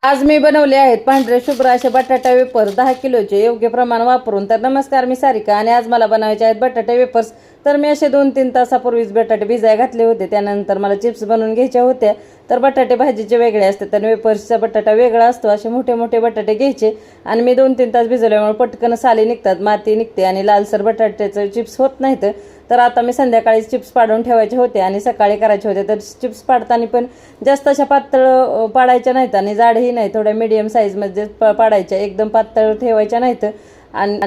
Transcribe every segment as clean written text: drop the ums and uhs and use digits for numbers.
आज मी बनवले आहेत पांढरे शुभ्र असे बटाटा वेफर्स 10 किलोचे योग्य प्रमाण वापरून। तर नमस्कार, मी सारिका आणि आज मला बनवायचे आहेत बटाटे वेफर्स। तर मी असे 2-3 तासापूर्वीच बटाटे भिजाय घातले होते। त्यानंतर मला चिप्स बनवून घ्यायचे होते। तर बटाटे भाजीचे वेगळे असते तर वेफर्सचा बटाटा वेगळा असतो। असे मोठे मोठे बटाटे घ्यायचे आणि मी 2-3 तास भिजवल्यामुळे पटकन साली निघतात, माती निघते आणि लालसर बटाट्याचे चिप्स होत नाहीत। तर आता मी संध्याकाळी चिप्स पाडून ठेवायचे होते आणि सकाळी करायचे होते। तर चिप्स पाडताना पण जास्त अशा पातळ पाडायच्या नाहीत आणि जाडही नाही, थोड्या मीडियम साईजमध्ये पाडायच्या, एकदम पातळ ठेवायच्या नाहीत। आणि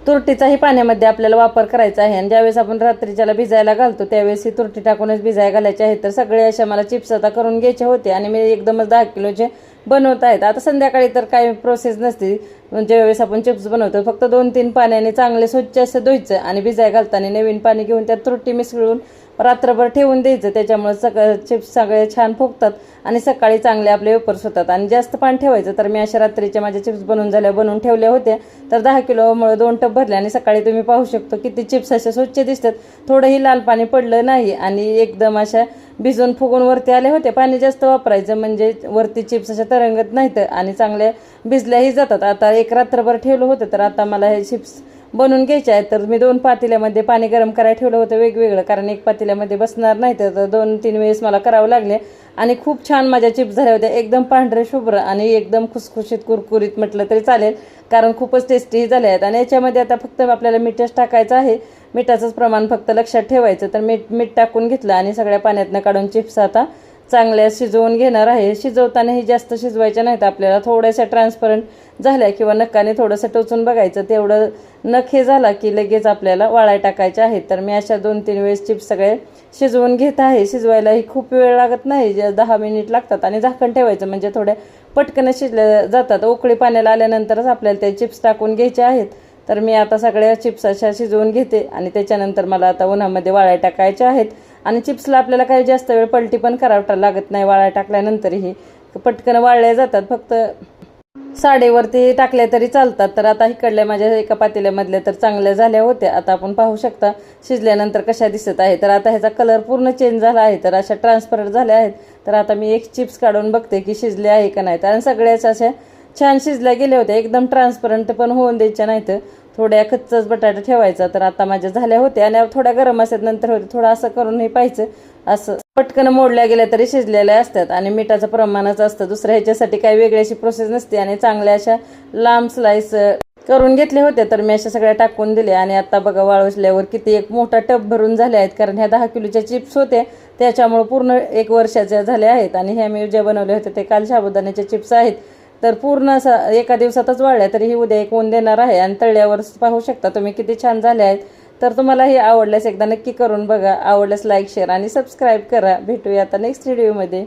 तुरटीचाही पाण्यामध्ये आपल्याला वापर करायचा आहे आणि ज्यावेळेस आपण रात्रीच्याला भिजायला घालतो त्यावेळेस ही तुरटी टाकूनच भिजायला घालायची आहे। तर सगळे अशा मला चिप्स आता करून घ्यायचे होते आणि मी एकदमच 10 किलोचे बनवत आहेत। आता संध्याकाळी तर काही प्रोसेस नसते, ज्यावेळेस आपण चिप्स बनवतो फक्त 2-3 पाण्याने चांगले स्वच्छ असं धुवायचं आणि भिजाय घालताना नवीन पाणी घेऊन त्यात तुरटी मिसळून रात्रभर ठेवून द्यायचं। त्याच्यामुळे चिप्स सगळे छान फुगतात आणि सकाळी चांगले आपले वेफर्स होतात। आणि जास्त पाणी ठेवायचं। तर मी अशा रात्रीचे माझे चिप्स बनवून ठेवले होते। तर 10 किलोमुळे 2 टब भरले आणि सकाळी तुम्ही पाहू शकतो किती चिप्स असे स्वच्छ दिसतात, थोडंही लाल पाणी पडलं नाही आणि एकदम अशा भिजून फुगून वरती आले होते। पाणी जास्त वापरायचं म्हणजे वरती चिप्स अशा तरंगत नाहीत आणि चांगले भिजल्याही जातात। आता एक रात्रभर ठेवलं होतं तर आता मला हे चिप्स बनवून घ्यायचे आहेत। तर मी 2 पातेल्यामध्ये पाणी गरम करायला ठेवलं होतं वेगवेगळं, कारण एक पातेल्यामध्ये बसणार नाही तर 2-3 वेळेस मला करावं लागले आणि खूप छान माझ्या चिप्स झाल्या होत्या, एकदम पांढरे शुभ्र आणि एकदम खुसखुशीत कुरकुरीत म्हटलं तरी चालेल, कारण खूपच टेस्टी झाले आहेत। आणि याच्यामध्ये आता फक्त आपल्याला मीठच टाकायचं आहे, मिठाचंच प्रमाण फक्त लक्षात ठेवायचं। तर मीठ टाकून घेतलं आणि सगळ्या पाण्यातनं काढून चिप्स आता चांगल्या शिजवून घेणार आहे। शिजवतानाही जास्त शिजवायच्या नाहीत, आपल्याला थोड्याशा ट्रान्सपरंट झाल्या किंवा नखाने थोडंसं टोचून बघायचं, तेवढं नख हे झाला की लगेच आपल्याला वाळाय टाकायचे आहेत। तर मी अशा 2-3 वेळेस चिप्स सगळे शिजवून घेत आहे। शिजवायलाही खूप वेळ लागत नाही, 10 मिनिट लागतात आणि झाकण ठेवायचं म्हणजे थोड्या पटकन शिजल्या जातात। उकळी पाण्याला आल्यानंतरच आपल्याला ते चिप्स टाकून घ्यायचे आहेत। तर मी आता सगळ्या चिप्स अशा शिजवून घेते आणि त्याच्यानंतर मला आता उन्हामध्ये वाळाय टाकायचे आहेत। आणि चिप्सला आपल्याला काही जास्त वेळ पलटी पण करावं लागत नाही, वाळाय टाकल्यानंतरही पटकन वाळल्या जातात, फक्त साडेवरती टाकल्या तरी चालतात। तर आता इकडल्या माझ्या एका पातेल्यामधल्या तर चांगल्या झाल्या होत्या। आता आपण पाहू शकता शिजल्यानंतर कशा दिसत आहे। तर आता ह्याचा कलर पूर्ण चेंज झाला आहे, तर अशा ट्रान्सपरंट झाल्या आहेत। तर आता मी एक चिप्स काढून बघते की शिजले आहे का नाही, कारण सगळ्याच अशा छान शिजल्या गेल्या होत्या, एकदम ट्रान्सपरंट पण होऊन द्यायच्या नाहीत, थोड्या कच्चाच बटाटा ठेवायचा। तर आता माझ्या झाल्या होत्या आणि थोड्या गरम असतात नंतर होते, थोडं असं करूनही पाहिजे, असं पटकन मोडल्या गेल्या तरी शिजलेल्या असतात आणि मिठाचं प्रमाणच असतं, दुसऱ्या ह्याच्यासाठी काही वेगळी अशी प्रोसेस नसते। आणि चांगल्या अशा लांब स्लाइस करून घेतले होते तर मी अशा सगळ्या टाकून दिले आणि आता बघा वाळवल्यावर किती एक मोठा टब भरून झाले आहेत, कारण ह्या 10 किलोच्या चिप्स होते त्याच्यामुळे पूर्ण 1 वर्षाच्या झाल्या आहेत। आणि ह्या मी जे बनवले होते ते काल साबुदाण्याचे चिप्स आहेत, तर पूर्ण असं एका दिवसातच वाळल्या, तरी ही उद्या एक ऊन देणार आहे आणि तळल्यावर पाहू शकता तुम्ही किती छान झाले आहेत। तर तुम्हाला हे आवडल्यास एकदा नक्की करून बघा, आवडल्यास लाईक, शेअर आणि सबस्क्राईब करा। भेटूया आता नेक्स्ट व्हिडिओमध्ये।